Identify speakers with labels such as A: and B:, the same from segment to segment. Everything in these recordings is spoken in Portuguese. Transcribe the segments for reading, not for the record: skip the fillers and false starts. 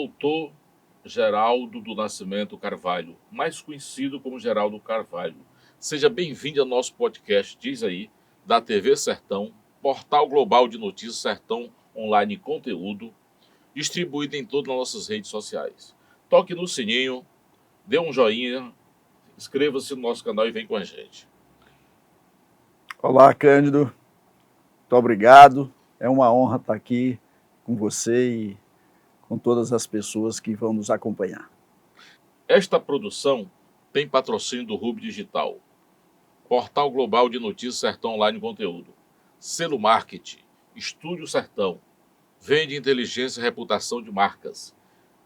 A: Doutor Geraldo do Nascimento Carvalho, mais conhecido como Geraldo Carvalho. Seja bem-vindo ao nosso podcast, diz aí, da TV Sertão, portal global de notícias Sertão Online Conteúdo, distribuído em todas as nossas redes sociais. Toque no sininho, dê um joinha, inscreva-se no nosso canal e vem com a gente.
B: Olá, Cândido. Muito obrigado. É uma honra estar aqui com você e com todas as pessoas que vão nos acompanhar.
A: Esta produção tem patrocínio do Hub Digital, portal global de notícias Sertão Online Conteúdo, Selo Marketing, Estúdio Sertão, Vende Inteligência e Reputação de Marcas,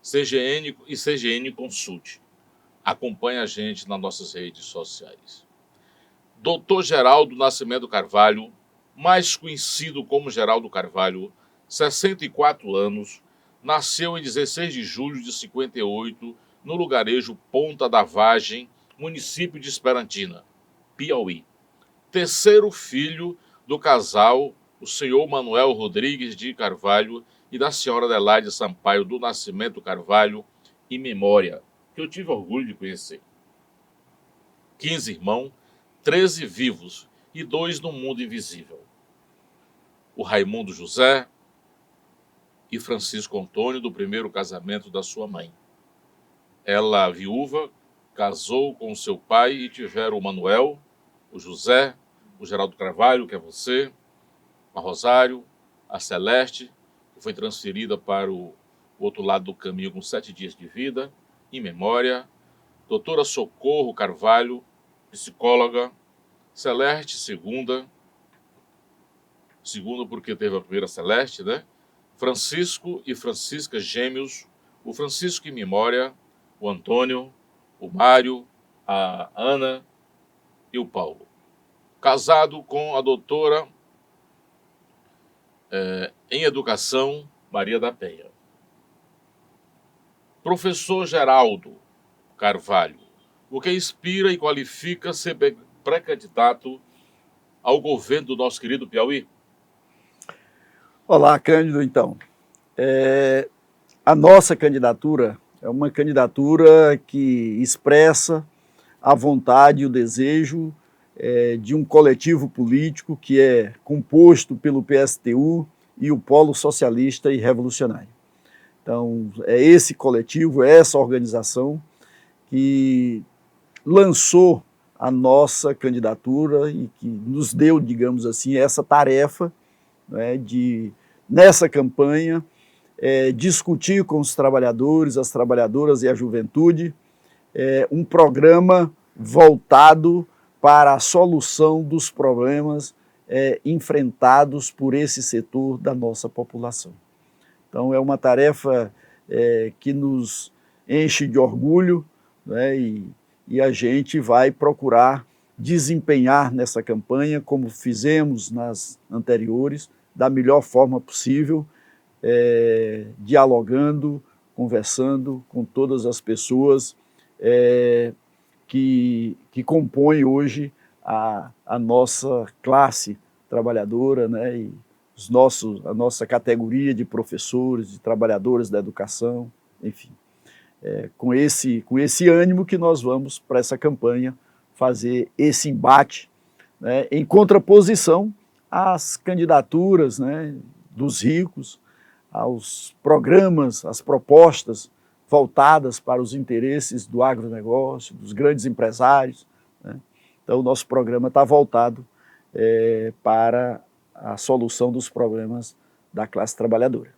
A: CGN e CGN Consult. Acompanhe a gente nas nossas redes sociais. Dr. Geraldo Nascimento Carvalho, mais conhecido como Geraldo Carvalho, 64 anos, nasceu em 16 de julho de 58, no lugarejo Ponta da Vagem, município de Esperantina, Piauí. Terceiro filho do casal, o senhor Manuel Rodrigues de Carvalho e da senhora Adelaide Sampaio do Nascimento Carvalho e Memória, que eu tive orgulho de conhecer. 15 irmãos, 13 vivos e 2 no mundo invisível. O Raimundo José e Francisco Antônio, do primeiro casamento da sua mãe. Ela, viúva, casou com seu pai e tiveram o Manuel, o José, o Geraldo Carvalho, que é você, a Rosário, a Celeste, que foi transferida para o outro lado do caminho com 7 dias de vida, em memória, doutora Socorro Carvalho, psicóloga, Celeste, segunda porque teve a primeira Celeste, né? Francisco e Francisca gêmeos, o Francisco em memória, o Antônio, o Mário, a Ana e o Paulo. Casado com a doutora em Educação, Maria da Penha. Professor Geraldo Carvalho, o que inspira e qualifica ser pré-candidato ao governo do nosso querido Piauí?
B: Olá, Cândido, então. A nossa candidatura é uma candidatura que expressa a vontade e o desejo de um coletivo político que é composto pelo PSTU e o Polo Socialista e Revolucionário. Então, é esse coletivo, é essa organização que lançou a nossa candidatura e que nos deu, digamos assim, essa tarefa, né, de, nessa campanha, discutir com os trabalhadores, as trabalhadoras e a juventude um programa voltado para a solução dos problemas enfrentados por esse setor da nossa população. Então, é uma tarefa que nos enche de orgulho, né, e a gente vai procurar desempenhar nessa campanha, como fizemos nas anteriores, da melhor forma possível, dialogando, conversando com todas as pessoas que compõem hoje a nossa classe trabalhadora, né, e a nossa categoria de professores, de trabalhadores da educação, enfim. Com esse ânimo que nós vamos para essa campanha fazer esse embate, né, em contraposição às candidaturas, né, dos ricos, aos programas, às propostas voltadas para os interesses do agronegócio, dos grandes empresários, né? Então, o nosso programa está voltado para a solução dos problemas da classe trabalhadora.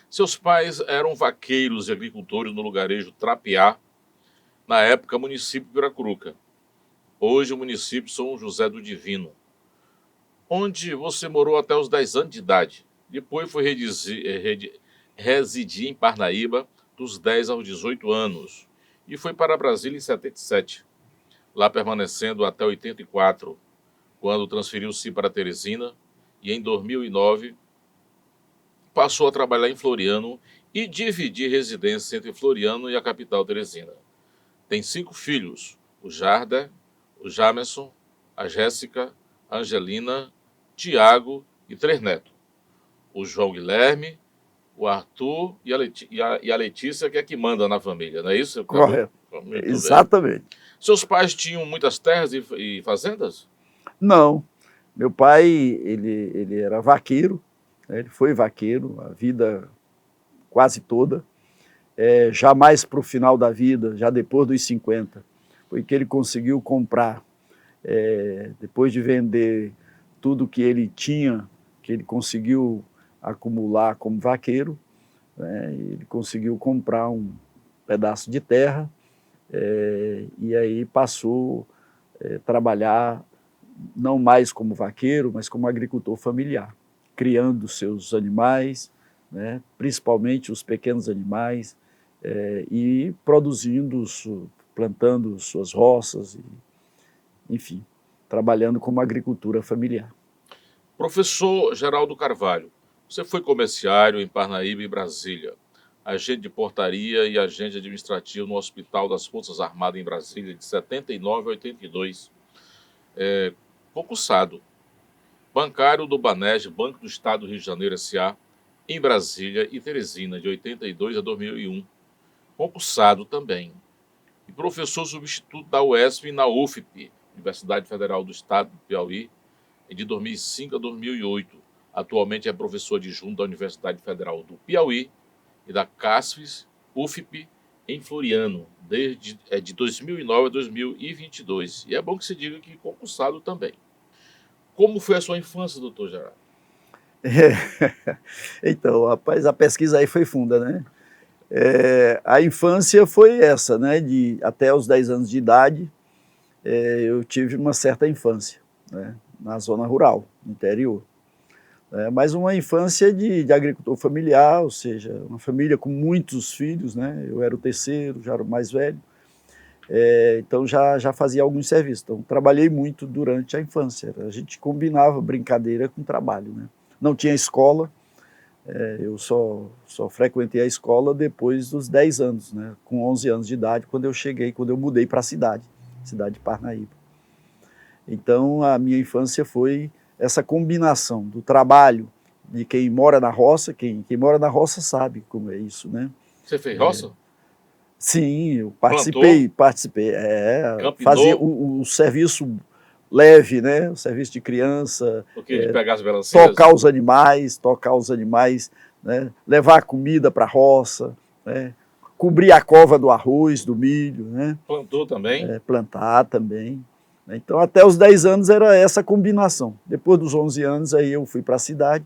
A: Seus pais eram vaqueiros e agricultores no lugarejo Trapiá, na época município de Piracuruca. Hoje o município São José do Divino, onde você morou até os 10 anos de idade. Depois foi residir em Parnaíba dos 10 aos 18 anos e foi para Brasília em 77, lá permanecendo até 84, quando transferiu-se para Teresina e em 2009 passou a trabalhar em Floriano e dividir residência entre Floriano e a capital Teresina. Tem 5 filhos, o Jarda, o Jamerson, a Jéssica, a Angelina, Tiago e 3 netos, o João Guilherme, O Arthur e a Letícia, que é que manda na família, não é isso?
B: Correto.
A: Muito
B: Exatamente.
A: bem. Seus pais tinham muitas terras e fazendas?
B: Não. Meu pai, ele era vaqueiro, né? Ele foi vaqueiro a vida quase toda. Já mais para o final da vida, já depois dos 50, foi que ele conseguiu comprar, depois de vender tudo que ele tinha, que ele conseguiu acumular como vaqueiro, né? Ele conseguiu comprar um pedaço de terra, e aí passou a trabalhar não mais como vaqueiro, mas como agricultor familiar, criando seus animais, né? Principalmente os pequenos animais, e produzindo, plantando suas roças, enfim, trabalhando como agricultura familiar.
A: Professor Geraldo Carvalho, você foi comerciário em Parnaíba e Brasília, agente de portaria e agente administrativo no Hospital das Forças Armadas em Brasília, de 79 a 82. Concursado. Bancário do Banesp, Banco do Estado do Rio de Janeiro, S.A., em Brasília e Teresina, de 82 a 2001. Concursado também. E professor substituto da UESP e na UFP, Universidade Federal do Estado do Piauí, de 2005 a 2008. Atualmente é professor adjunto da Universidade Federal do Piauí e da CASFES, UFP, em Floriano, de 2009 a 2022. E é bom que se diga que concursado também. Como foi a sua infância, doutor Geraldo?
B: Então, rapaz, a pesquisa aí foi funda, né? A infância foi essa, né? Até os 10 anos de idade, eu tive uma certa infância, né? Na zona rural, no interior. Mas uma infância de agricultor familiar, ou seja, uma família com muitos filhos, né? Eu era o terceiro, já era o mais velho, então já fazia alguns serviços. Então, trabalhei muito durante a infância. A gente combinava brincadeira com trabalho, né? Não tinha escola, eu só frequentei a escola depois dos 10 anos, né? Com 11 anos de idade, quando eu mudei para a cidade de Parnaíba. Então, a minha infância foi essa combinação do trabalho de quem mora na roça, quem mora na roça sabe como é isso, né?
A: Você fez roça?
B: Sim, eu
A: Plantou?
B: participei, fazia
A: Campinou?
B: o serviço leve, né? O serviço de criança,
A: O que? De pegar as melancias?
B: tocar os animais, né? Levar comida para a roça, né? Cobrir a cova do arroz, do milho, né?
A: Plantou também?
B: Plantar também. Então, até os 10 anos era essa combinação. Depois dos 11 anos, aí eu fui para a cidade,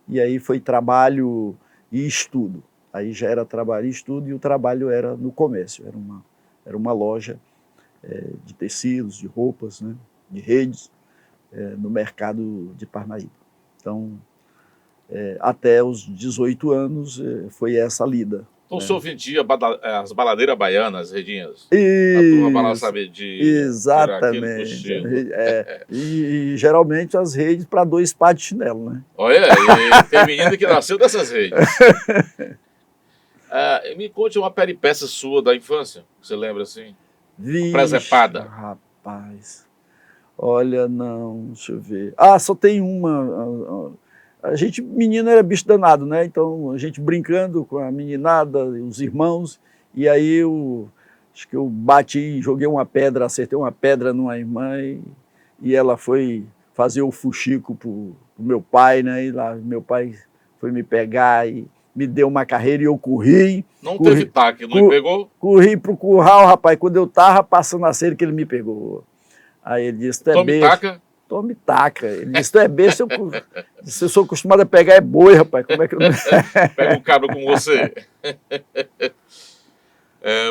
B: e aí foi trabalho e estudo. Aí já era trabalho e estudo, e o trabalho era no comércio. Era uma loja de tecidos, de roupas, né, de redes, no mercado de Parnaíba. Então, até os 18 anos, foi essa lida.
A: Então o senhor vendia as baladeiras baianas, Redinhas? A turma vai lá saber de tirar aquele
B: Exatamente.
A: cochilo.
B: E geralmente as redes para 2 pares de chinelo, né?
A: Olha, e tem menino que nasceu dessas redes. Me conte uma peripécia sua da infância, você lembra assim?
B: Vixe,
A: Presepada.
B: rapaz. Olha, não, deixa eu ver. Só tem uma. A gente, menino, era bicho danado, né? Então, a gente brincando com a meninada, os irmãos, e aí acho que eu bati, joguei uma pedra, acertei uma pedra numa irmã, e ela foi fazer o fuxico pro meu pai, né? E lá meu pai foi me pegar e me deu uma carreira e eu corri.
A: Não teve taque, não me pegou?
B: Corri pro curral, rapaz, quando eu tava passando a cerca, ele me pegou. Aí ele disse, tu é
A: Tome
B: besta.
A: taca.
B: Tome taca. Ele disse, tu é besta, eu sou acostumado a pegar boi, rapaz, como é que eu não...
A: Pega um cabra com você.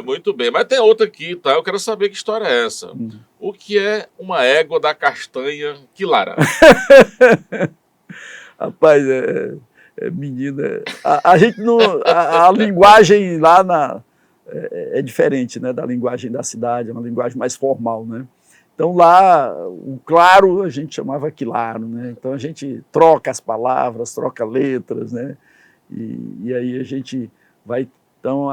A: Muito bem, mas tem outra aqui, tá? Eu quero saber que história é essa. O que é uma égua da castanha quilara?
B: Rapaz, menina, a gente não... A linguagem lá é diferente, né, da linguagem da cidade, é uma linguagem mais formal, né? Então lá, o claro a gente chamava quilaro, né? Então a gente troca as palavras, troca letras, né? E aí a gente vai... Então,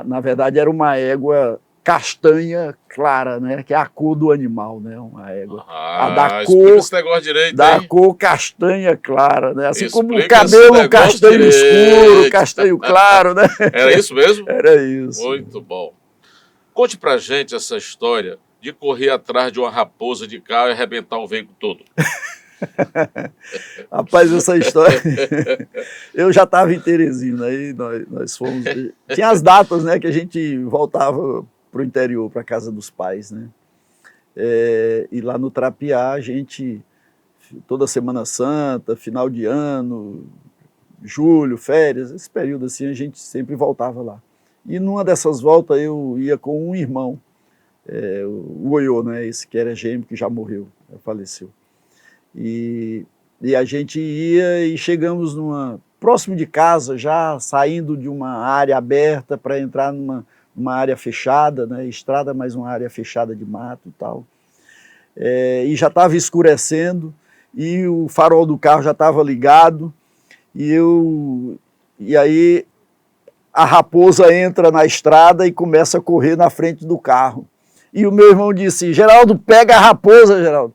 B: na verdade, era uma égua castanha clara, né? Que é a cor do animal, né? Uma égua.
A: Ah,
B: da
A: explica
B: cor,
A: esse negócio direito,
B: da
A: hein?
B: cor castanha clara, né? Assim como o
A: Explica esse
B: cabelo
A: negócio
B: castanho escuro,
A: direito.
B: castanho claro, né?
A: Era isso mesmo?
B: Era isso.
A: Muito bom. Conte pra gente essa história de correr atrás de uma raposa de carro e arrebentar o veículo todo.
B: Rapaz, essa história... Eu já estava em Teresina, aí nós fomos... Tinha as datas, né, que a gente voltava para o interior, para a casa dos pais, né? E lá no Trapiá, a gente, toda Semana Santa, final de ano, julho, férias, esse período assim, a gente sempre voltava lá. E numa dessas voltas eu ia com um irmão, o Oiô, né, esse que era gêmeo, que já morreu, faleceu. E a gente ia e chegamos próximo de casa, já saindo de uma área aberta para entrar numa área fechada, né, estrada, mas uma área fechada de mato e tal. E já estava escurecendo, e o farol do carro já estava ligado, e aí a raposa entra na estrada e começa a correr na frente do carro. E o meu irmão disse, Geraldo, pega a raposa, Geraldo.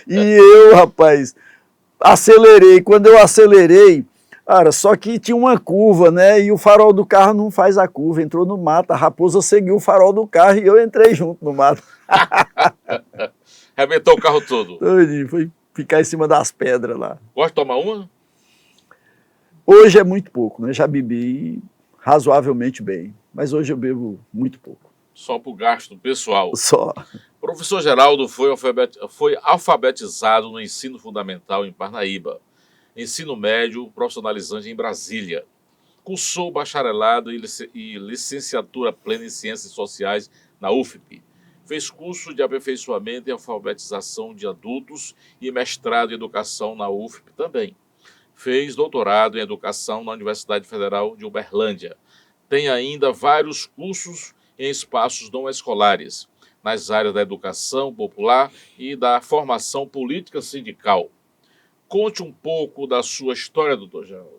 B: E eu, rapaz, acelerei. Quando eu acelerei, cara, só que tinha uma curva, né? E o farol do carro não faz a curva, entrou no mato. A raposa seguiu o farol do carro e eu entrei junto no mato.
A: Arrebentou o carro todo.
B: Doidinho, foi ficar em cima das pedras lá.
A: Gosta de tomar uma?
B: Hoje é muito pouco, né? Já bebi razoavelmente bem, mas hoje eu bebo muito pouco.
A: Só para o gasto pessoal.
B: Só.
A: O professor Geraldo foi alfabetizado no ensino fundamental em Parnaíba, ensino médio profissionalizante em Brasília. Cursou bacharelado e licenciatura plena em Ciências Sociais na UFP. Fez curso de aperfeiçoamento em alfabetização de adultos e mestrado em educação na UFP também. Fez doutorado em educação na Universidade Federal de Uberlândia. Tem ainda vários cursos em espaços não escolares, nas áreas da educação popular e da formação política sindical. Conte um pouco da sua história, doutor Geraldo.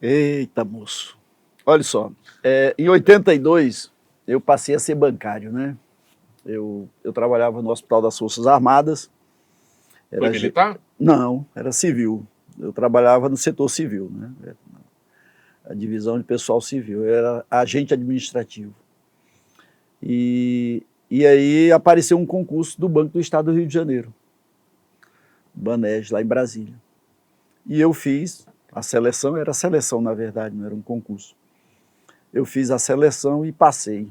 B: Eita, moço. Olha só, em 82 eu passei a ser bancário, né? Eu trabalhava no Hospital das Forças Armadas.
A: Foi militar?
B: Não, era civil. Eu trabalhava no setor civil, né? A divisão de pessoal civil, eu era agente administrativo. E aí apareceu um concurso do Banco do Estado do Rio de Janeiro, Banes, lá em Brasília. E eu fiz a seleção, era seleção na verdade, não era um concurso. Eu fiz a seleção e passei.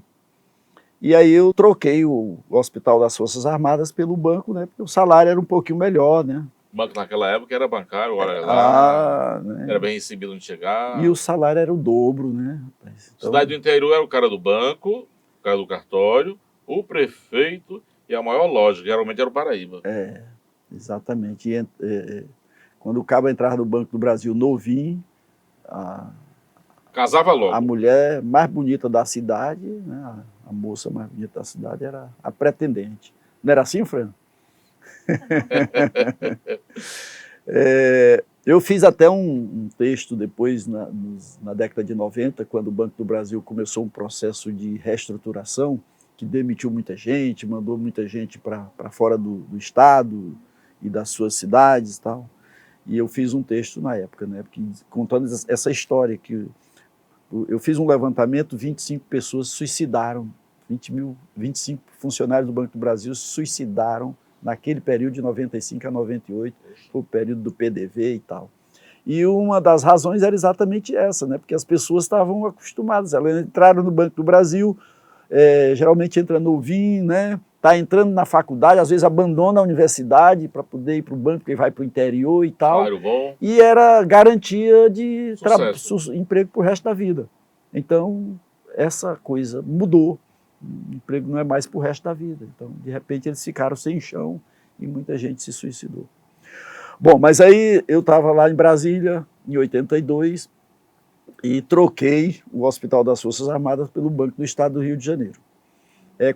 B: E aí eu troquei o Hospital das Forças Armadas pelo banco, né? Porque o salário era um pouquinho melhor, né?
A: O banco naquela época era bancário, olha lá,
B: né?
A: Era bem recebido onde chegar.
B: E o salário era o dobro, né?
A: Então, cidade do interior era o cara do banco, o cara do cartório, o prefeito e a maior loja, geralmente era o Paraíba.
B: Exatamente. Quando o cabo entrava no Banco do Brasil novinho,
A: casava logo.
B: A mulher mais bonita da cidade, né? A moça mais bonita da cidade era a pretendente. Não era assim, Fran? Eu fiz até um texto depois, na década de 90, quando o Banco do Brasil começou um processo de reestruturação, que demitiu muita gente, mandou muita gente para fora do estado e das suas cidades e tal. E eu fiz um texto na época, né, contando essa história, que eu fiz um levantamento, 25 pessoas se suicidaram, 25 funcionários do Banco do Brasil se suicidaram naquele período de 95 a 98, foi o período do PDV e tal. E uma das razões era exatamente essa, né? Porque as pessoas estavam acostumadas, elas entraram no Banco do Brasil, geralmente entra novinho, né? Está entrando na faculdade, às vezes abandona a universidade para poder ir para o banco, porque vai para o interior e tal.
A: Salário bom.
B: E era garantia de emprego para o resto da vida. Então, essa coisa mudou. O emprego não é mais para o resto da vida. Então, de repente, eles ficaram sem chão e muita gente se suicidou. Bom, mas aí eu estava lá em Brasília, em 82, e troquei o Hospital das Forças Armadas pelo Banco do Estado do Rio de Janeiro.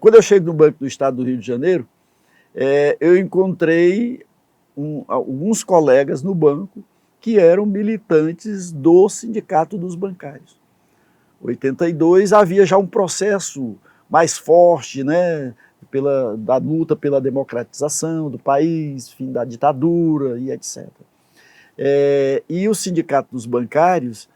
B: Quando eu chego no Banco do Estado do Rio de Janeiro, eu encontrei alguns colegas no banco que eram militantes do Sindicato dos Bancários. 82 havia já um processo mais forte, né, da luta pela democratização do país, fim da ditadura e etc. E o Sindicato dos Bancários,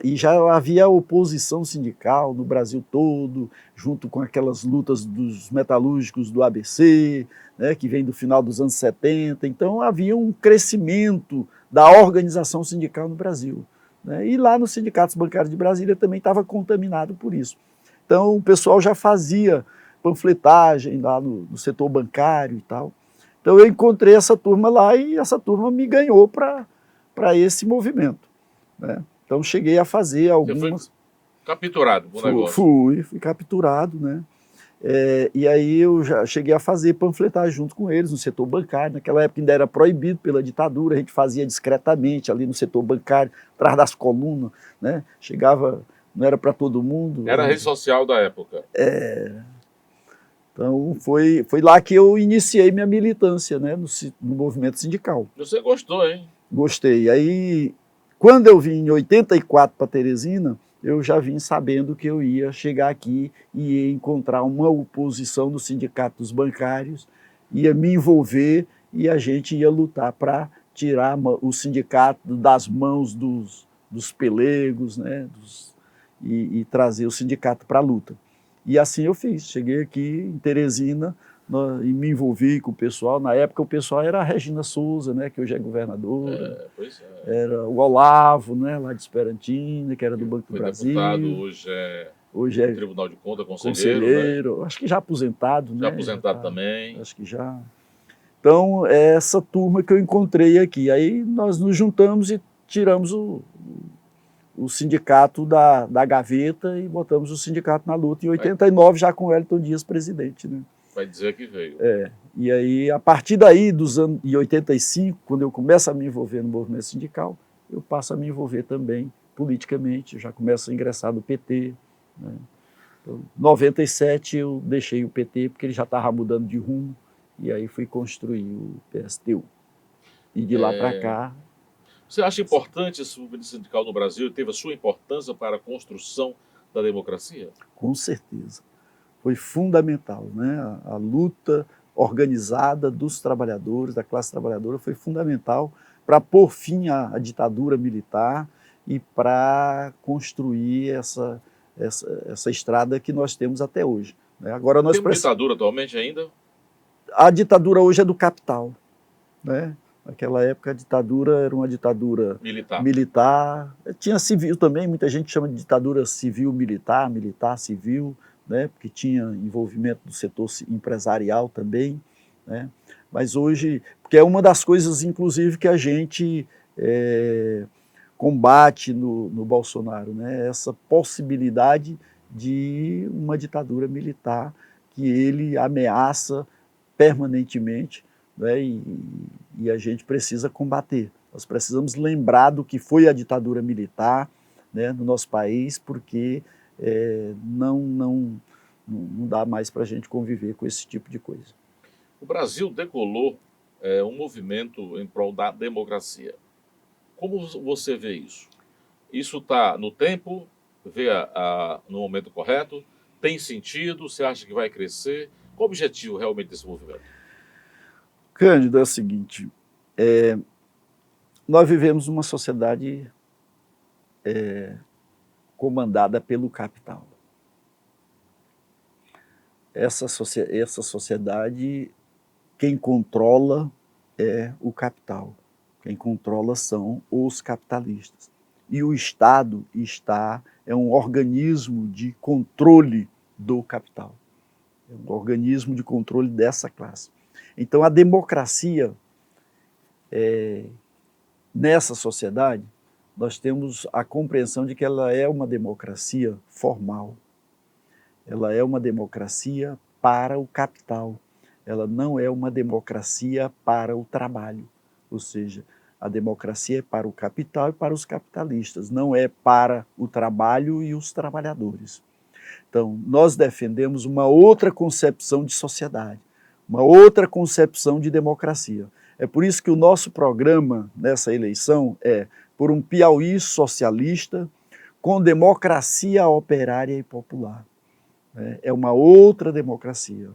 B: e já havia oposição sindical no Brasil todo, junto com aquelas lutas dos metalúrgicos do ABC, né, que vem do final dos anos 70, então havia um crescimento da organização sindical no Brasil. Né, e lá nos sindicatos bancários de Brasília também estava contaminado por isso. Então o pessoal já fazia panfletagem lá no setor bancário e tal. Então eu encontrei essa turma lá e essa turma me ganhou para esse movimento. Né? Então cheguei a fazer algumas... Você foi
A: capturado por negócio?
B: Fui capturado, né? E aí eu já cheguei a fazer panfletagem junto com eles no setor bancário. Naquela época ainda era proibido pela ditadura, a gente fazia discretamente ali no setor bancário, atrás das colunas, né? Chegava, não era para todo mundo.
A: Era a rede social da época.
B: Então foi lá que eu iniciei minha militância, né, no movimento sindical.
A: Você gostou, hein?
B: Gostei. Aí, quando eu vim em 84 para Teresina, eu já vim sabendo que eu ia chegar aqui e ia encontrar uma oposição do Sindicato dos Bancários, ia me envolver e a gente ia lutar para tirar o sindicato das mãos dos pelegos, né, e trazer o sindicato para a luta. E assim eu fiz. Cheguei aqui em Teresina e me envolvi com o pessoal. Na época o pessoal era a Regina Souza, né, que hoje é governadora. Era o Olavo, né, lá de Esperantina, que era do Banco do Brasil.
A: Deputado, hoje é Tribunal de Contas, conselheiro.
B: Né? Acho que já aposentado.
A: Já aposentado também.
B: Acho que já. Então, é essa turma que eu encontrei aqui. Aí nós nos juntamos e tiramos o sindicato da gaveta e botamos o sindicato na luta. Em 89, já com o Wellington Dias presidente. Né?
A: Vai dizer que veio.
B: E aí, a partir daí, dos anos de 85, quando eu começo a me envolver no movimento sindical, eu passo a me envolver também politicamente, eu já começo a ingressar no PT. Né? Então, em 97 eu deixei o PT porque ele já estava mudando de rumo, e aí fui construir o PSTU. E de lá para cá...
A: Você acha importante esse movimento sindical no Brasil? Teve a sua importância para a construção da democracia?
B: Com certeza. Foi fundamental, né? A luta organizada dos trabalhadores, da classe trabalhadora, foi fundamental para pôr fim à ditadura militar e para construir essa estrada que nós temos até hoje. Né? Agora nós
A: tem ditadura atualmente ainda?
B: A ditadura hoje é do capital. Né? Naquela época a ditadura era uma ditadura militar. Tinha civil também, muita gente chama de ditadura civil-militar, militar-civil, né, porque tinha envolvimento do setor empresarial também, né, mas hoje, porque é uma das coisas, inclusive, que a gente combate no Bolsonaro, né, essa possibilidade de uma ditadura militar que ele ameaça permanentemente, né, e a gente precisa combater. Nós precisamos lembrar do que foi a ditadura militar, né, no nosso país, porque não dá mais para a gente conviver com esse tipo de coisa.
A: O Brasil decolou um movimento em prol da democracia. Como você vê isso? Isso está no tempo, vê no momento correto, tem sentido, você acha que vai crescer? Qual o objetivo realmente desse movimento?
B: Cândido, é o seguinte, nós vivemos numa sociedade comandada pelo capital. Essa sociedade, quem controla é o capital, quem controla são os capitalistas. E o Estado é um organismo de controle do capital, é um organismo de controle dessa classe. Então a democracia, nessa sociedade, nós temos a compreensão de que ela é uma democracia formal. Ela é uma democracia para o capital. Ela não é uma democracia para o trabalho. Ou seja, a democracia é para o capital e para os capitalistas, não é para o trabalho e os trabalhadores. Então, nós defendemos uma outra concepção de sociedade, uma outra concepção de democracia. É por isso que o nosso programa nessa eleição é por um Piauí socialista, com democracia operária e popular. Né? É uma outra democracia.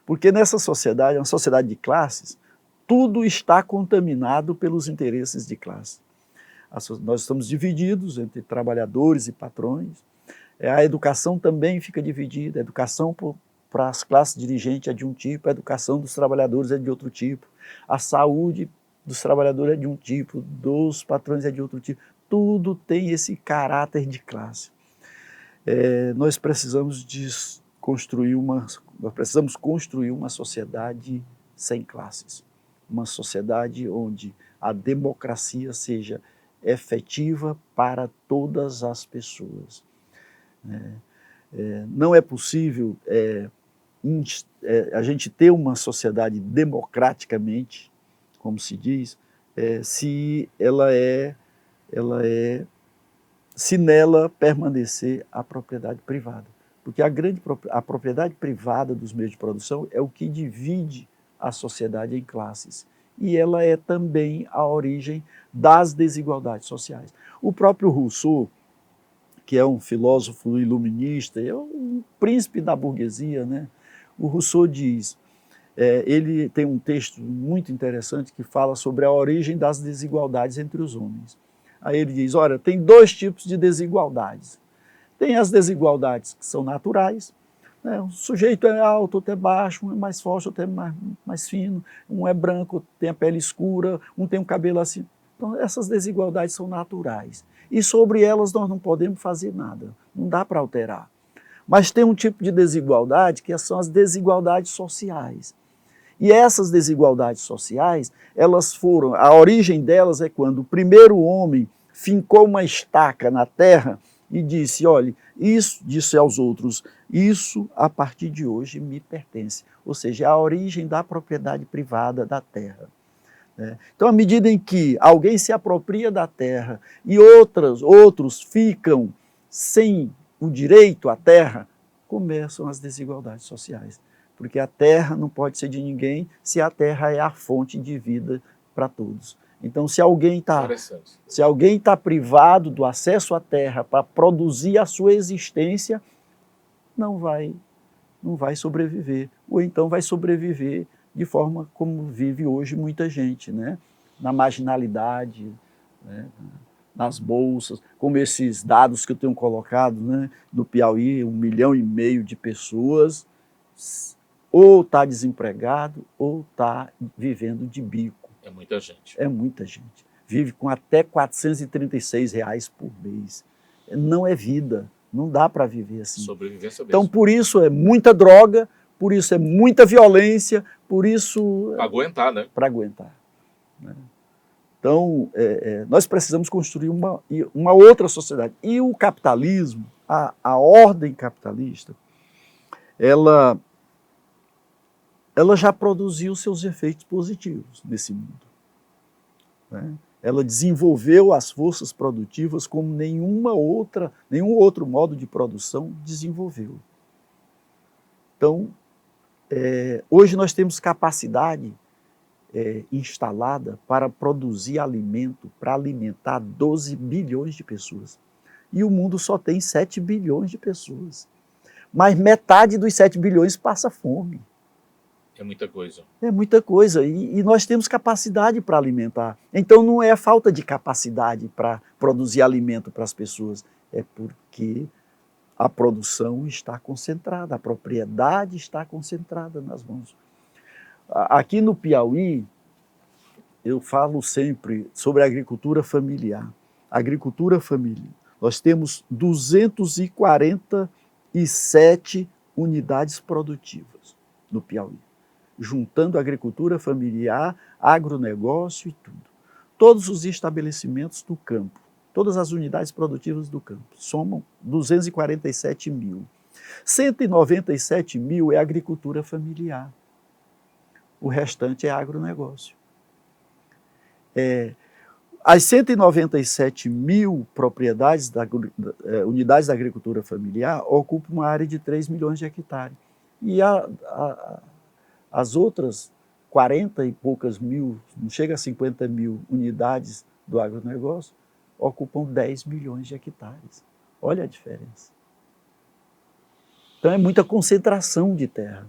B: Porque nessa sociedade, uma sociedade de classes, tudo está contaminado pelos interesses de classe. Nós estamos divididos entre trabalhadores e patrões. A educação também fica dividida. A educação para as classes dirigentes é de um tipo, a educação dos trabalhadores é de outro tipo. A saúde dos trabalhadores é de um tipo, dos patrões é de outro tipo. Tudo tem esse caráter de classe. Nós precisamos construir uma sociedade sem classes. Uma sociedade onde a democracia seja efetiva para todas as pessoas. Não é possível a gente ter uma sociedade democraticamente, como se diz, se se nela permanecer a propriedade privada. Porque a propriedade privada dos meios de produção é o que divide a sociedade em classes. E ela é também a origem das desigualdades sociais. O próprio Rousseau, que é um filósofo iluminista, é um príncipe da burguesia, né? O Rousseau diz, ele tem um texto muito interessante que fala sobre a origem das desigualdades entre os homens. Aí ele diz, olha, tem dois tipos de desigualdades. Tem as desigualdades que são naturais, né? Um sujeito é alto, outro é baixo, um é mais forte, outro é mais fino, um é branco, tem a pele escura, um tem um cabelo assim. Então, essas desigualdades são naturais. E sobre elas nós não podemos fazer nada, não dá para alterar. Mas tem um tipo de desigualdade que são as desigualdades sociais. E essas desigualdades sociais, a origem delas é quando o primeiro homem fincou uma estaca na terra e disse, olha, isso, disse aos outros, isso a partir de hoje me pertence. Ou seja, é a origem da propriedade privada da terra. Então, à medida em que alguém se apropria da terra e outros ficam sem o direito à terra, começam as desigualdades sociais. Porque a terra não pode ser de ninguém se a terra é a fonte de vida para todos. Então, se alguém está privado do acesso à terra para produzir a sua existência, não vai sobreviver. Ou então vai sobreviver de forma como vive hoje muita gente, né? Na marginalidade, né? Nas bolsas, como esses dados que eu tenho colocado, né? No Piauí, 1,5 milhão de pessoas ou está desempregado ou está vivendo de bico.
A: É muita gente.
B: É muita gente. Vive com até R$ 436 por mês. Não é vida, não dá para viver assim.
A: Sobrevivência mesmo.
B: Então, por isso é muita droga, por isso é muita violência, por isso...
A: Para aguentar, né?
B: Para aguentar. Né? Então, nós precisamos construir uma outra sociedade. E o capitalismo, a ordem capitalista, ela já produziu seus efeitos positivos nesse mundo. Né? Ela desenvolveu as forças produtivas como nenhum outro modo de produção desenvolveu. Então, hoje nós temos capacidade instalada para produzir alimento, para alimentar 12 bilhões de pessoas. E o mundo só tem 7 bilhões de pessoas. Mas metade dos 7 bilhões passa fome.
A: É muita coisa.
B: É muita coisa. E nós temos capacidade para alimentar. Então não é falta de capacidade para produzir alimento para as pessoas. É porque a produção está concentrada, a propriedade está concentrada nas mãos. Aqui no Piauí, eu falo sempre sobre a agricultura familiar. Agricultura familiar. Nós temos 247 unidades produtivas no Piauí, juntando agricultura familiar, agronegócio e tudo. Todos os estabelecimentos do campo, todas as unidades produtivas do campo, somam 247 mil. 197 mil é agricultura familiar. O restante é agronegócio. As 197 mil propriedades unidades da agricultura familiar ocupam uma área de 3 milhões de hectares. E as outras 40 e poucas mil, não chega a 50 mil unidades do agronegócio, ocupam 10 milhões de hectares. Olha a diferença. Então é muita concentração de terra.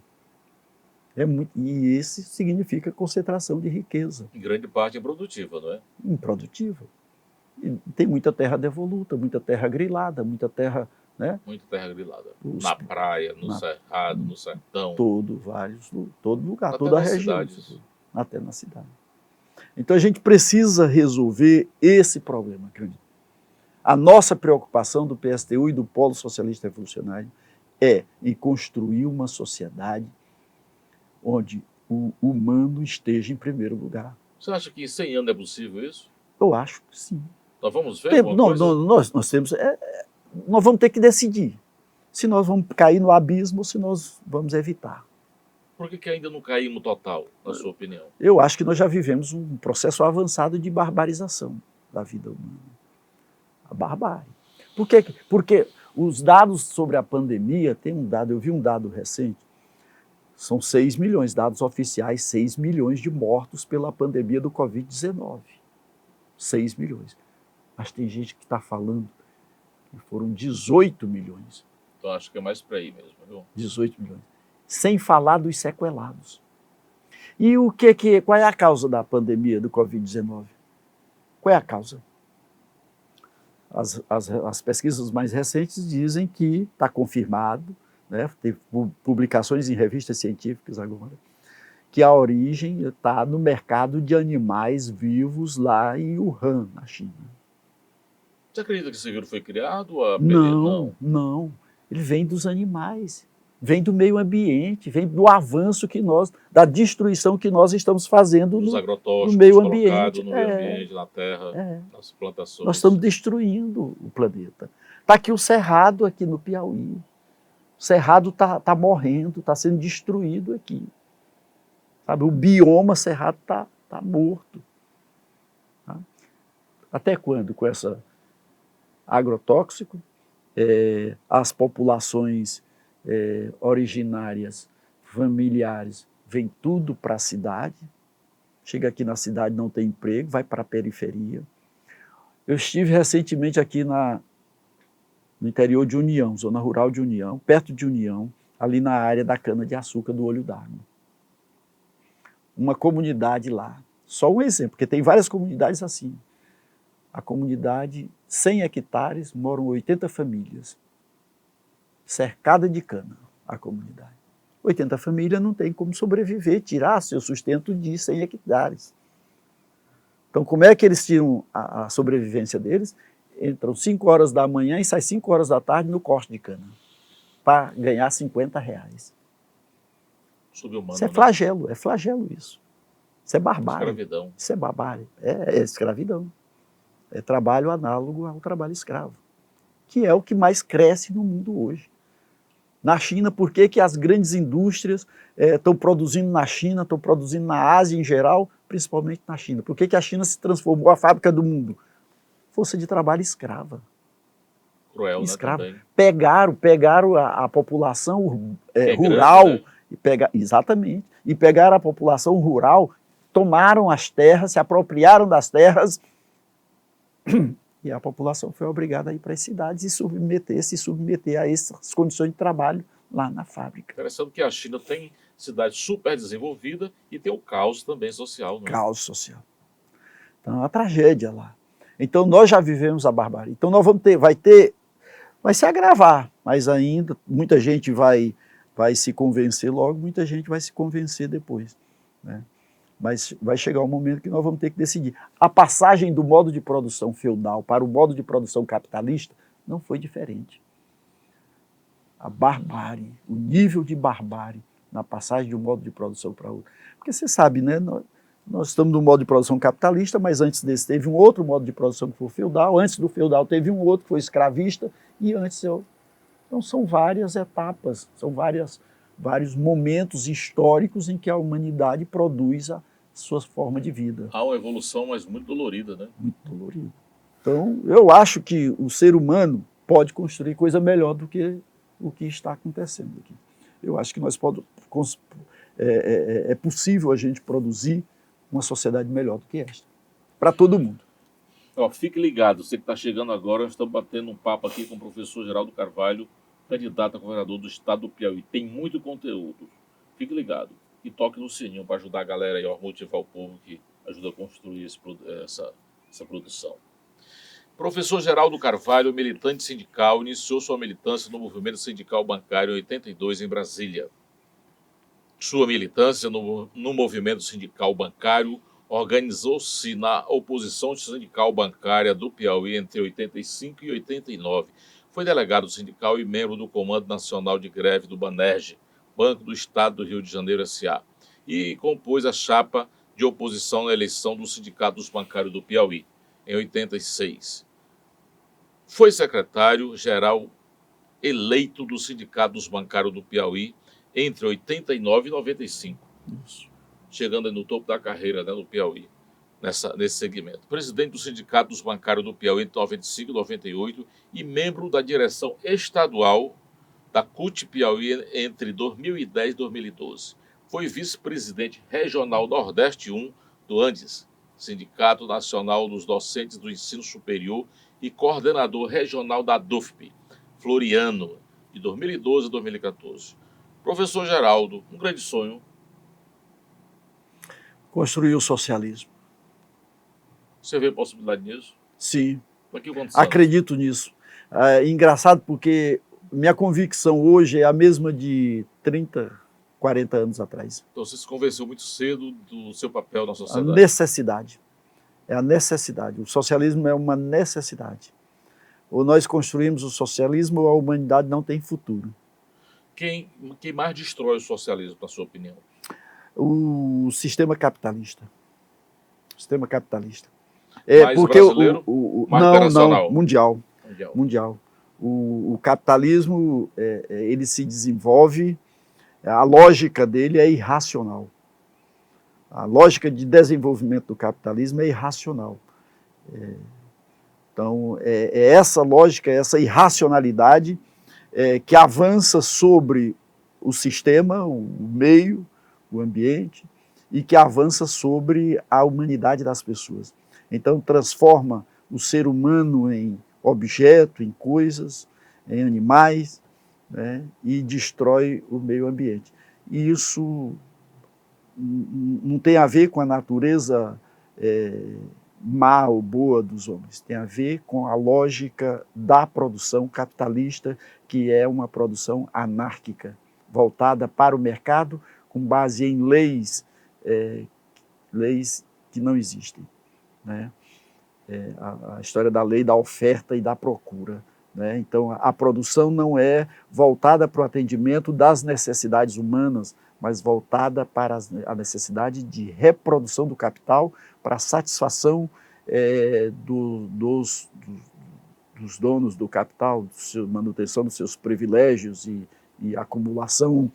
B: E esse significa concentração de riqueza.
A: Em grande parte improdutiva, não é?
B: Improdutiva. E tem muita terra devoluta, muita terra grilada, muita terra, né?
A: Muita terra grilada. Na praia, no cerrado, no sertão.
B: Todo lugar,
A: até
B: toda a
A: nas
B: região.
A: cidades.
B: Até na cidade. Então a gente precisa resolver esse problema, acredito. A nossa preocupação do PSTU e do Polo Socialista Revolucionário é em construir uma sociedade onde o humano esteja em primeiro lugar.
A: Você acha que em 100 anos é possível isso?
B: Eu acho que sim.
A: Nós vamos ver alguma coisa?
B: Nós temos, nós vamos ter que decidir se nós vamos cair no abismo ou se nós vamos evitar.
A: Por que ainda não caímos total, na sua opinião?
B: Eu acho que nós já vivemos um processo avançado de barbarização da vida humana. A barbárie. Por quê? Porque os dados sobre a pandemia, tem um dado, eu vi um dado recente, são 6 milhões, dados oficiais, 6 milhões de mortos pela pandemia do Covid-19. 6 milhões. Mas tem gente que está falando que foram 18 milhões.
A: Então acho que é mais para aí mesmo, viu?
B: 18 milhões. Sem falar dos sequelados. E qual é a causa da pandemia do Covid-19? Qual é a causa? As pesquisas mais recentes dizem que está confirmado, né? Tem publicações em revistas científicas agora, que a origem está no mercado de animais vivos lá em Wuhan, na China.
A: Você acredita que esse vírus foi criado?
B: Não. Ele vem dos animais, vem do meio ambiente, vem do avanço da destruição que nós estamos fazendo no meio ambiente.
A: No meio ambiente, na terra, nas plantações.
B: Nós estamos destruindo o planeta. Está aqui o Cerrado, aqui no Piauí. O Cerrado está morrendo, está sendo destruído aqui. Sabe? O bioma Cerrado está morto. Tá? Até quando com essa agrotóxico? As populações originárias, familiares, vêm tudo para a cidade. Chega aqui na cidade, não tem emprego, vai para a periferia. Eu estive recentemente aqui no interior de União, zona rural de União, perto de União, ali na área da cana-de-açúcar do Olho d'Água. Uma comunidade lá, só um exemplo, porque tem várias comunidades assim. A comunidade, 100 hectares, moram 80 famílias, cercada de cana, a comunidade. 80 famílias não tem como sobreviver, tirar seu sustento de 100 hectares. Então, como é que eles tiram a sobrevivência deles? Entram 5 horas da manhã e saem 5 horas da tarde no corte de cana, para ganhar R$50.
A: Subhumano,
B: isso é flagelo, é flagelo isso. Isso é barbárie.
A: Escravidão.
B: Isso é barbárie, é escravidão. É trabalho análogo ao trabalho escravo, que é o que mais cresce no mundo hoje. Na China, por que as grandes indústrias estão produzindo na China, estão produzindo na Ásia em geral, principalmente na China? Por que a China se transformou a fábrica do mundo? Força de trabalho escrava.
A: Cruel,
B: escrava.
A: Né,
B: pegaram a população rural,
A: grande, né?
B: Exatamente, e pegaram a população rural, tomaram as terras, se apropriaram das terras, e a população foi obrigada a ir para as cidades e se submeter a essas condições de trabalho lá na fábrica.
A: Interessante que a China tem cidade super desenvolvida e tem o caos também social. Né?
B: Caos social. Então é uma tragédia lá. Então nós já vivemos a barbárie. Então nós vamos vai se agravar, mas ainda muita gente vai se convencer logo, muita gente vai se convencer depois, né? Mas vai chegar um momento que nós vamos ter que decidir. A passagem do modo de produção feudal para o modo de produção capitalista não foi diferente. A barbárie, o nível de barbárie na passagem de um modo de produção para outro. Porque você sabe, né? Nós estamos no modo de produção capitalista, mas antes desse teve um outro modo de produção que foi feudal, antes do feudal teve um outro que foi escravista, e antes Então são várias etapas, são vários momentos históricos em que a humanidade produz a sua forma de vida.
A: Há uma evolução, mas muito dolorida, né?
B: Muito dolorida. Então, eu acho que o ser humano pode construir coisa melhor do que o que está acontecendo aqui. Eu acho que é possível a gente produzir uma sociedade melhor do que esta, para todo mundo.
A: Ó, fique ligado, você que está chegando agora, nós estamos batendo um papo aqui com o professor Geraldo Carvalho, candidato a governador do estado do Piauí. Tem muito conteúdo. Fique ligado e toque no sininho para ajudar a galera aí, ó, motivar o povo que ajuda a construir essa produção. Professor Geraldo Carvalho, militante sindical, iniciou sua militância no movimento sindical bancário em 82 em Brasília. Sua militância no movimento sindical bancário organizou-se na oposição sindical bancária do Piauí entre 85 e 89. Foi delegado sindical e membro do Comando Nacional de Greve do Banerj, Banco do Estado do Rio de Janeiro S.A., e compôs a chapa de oposição na eleição do Sindicato dos Bancários do Piauí, em 86. Foi secretário-geral eleito do Sindicato dos Bancários do Piauí entre 89 e 95. Isso. Chegando no topo da carreira, né, no Piauí, nesse segmento. Presidente do Sindicato dos Bancários do Piauí entre 95 e 98 e membro da direção estadual da CUT Piauí entre 2010 e 2012. Foi vice-presidente regional Nordeste 1 do Andes, Sindicato Nacional dos Docentes do Ensino Superior, e coordenador regional da DUFP, Floriano, de 2012 a 2014. Professor Geraldo, um grande sonho.
B: Construir o socialismo.
A: Você vê possibilidade nisso?
B: Sim.
A: Daqui a quantos anos?
B: Acredito nisso. É engraçado porque minha convicção hoje é a mesma de 30, 40 anos atrás.
A: Então você se convenceu muito cedo do seu papel na sociedade.
B: A necessidade. É a necessidade. O socialismo é uma necessidade. Ou nós construímos o socialismo ou a humanidade não tem futuro.
A: Quem mais destrói o socialismo, na sua opinião?
B: O sistema capitalista. O sistema capitalista.
A: Mais
B: porque
A: brasileiro? Mais internacional?
B: Não, mundial. O capitalismo, ele se desenvolve, a lógica dele é irracional. A lógica de desenvolvimento do capitalismo é irracional. Então, essa lógica, essa irracionalidade que avança sobre o sistema, o meio, o ambiente, e que avança sobre a humanidade das pessoas. Então, transforma o ser humano em objeto, em coisas, em animais, né, e destrói o meio ambiente. E isso não tem a ver com a natureza má ou boa dos homens, tem a ver com a lógica da produção capitalista, que é uma produção anárquica, voltada para o mercado, com base em leis que não existem, né? A história da lei da oferta e da procura, né? Então, a produção não é voltada para o atendimento das necessidades humanas, mas voltada para a necessidade de reprodução do capital para a satisfação dos donos do capital, manutenção dos seus privilégios e acumulação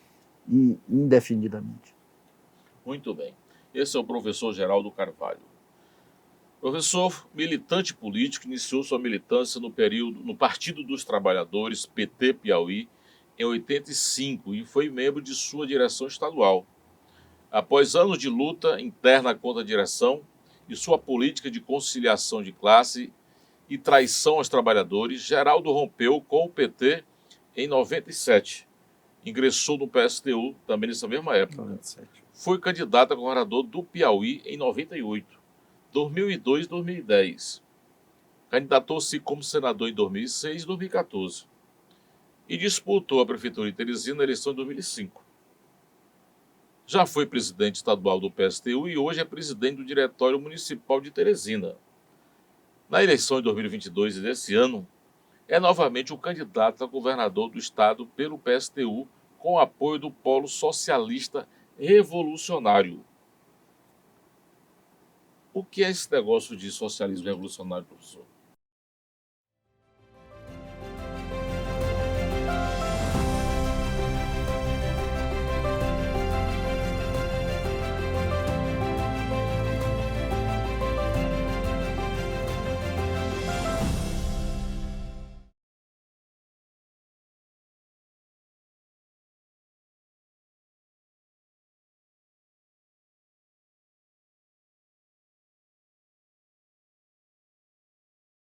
B: indefinidamente.
A: Muito bem. Esse é o professor Geraldo Carvalho. Professor, militante político, iniciou sua militância no Partido dos Trabalhadores, PT Piauí, em 85 e foi membro de sua direção estadual. Após anos de luta interna contra a direção e sua política de conciliação de classe e traição aos trabalhadores, Geraldo rompeu com o PT em 97. Ingressou no PSTU também nessa mesma época. 97. Foi candidato a governador do Piauí em 98, 2002 e 2010. Candidatou-se como senador em 2006 e 2014. E disputou a prefeitura de Teresina na eleição de 2005. Já foi presidente estadual do PSTU e hoje é presidente do Diretório Municipal de Teresina. Na eleição de 2022 e desse ano, é novamente o candidato a governador do estado pelo PSTU, com o apoio do Polo Socialista Revolucionário. O que é esse negócio de socialismo revolucionário, professor?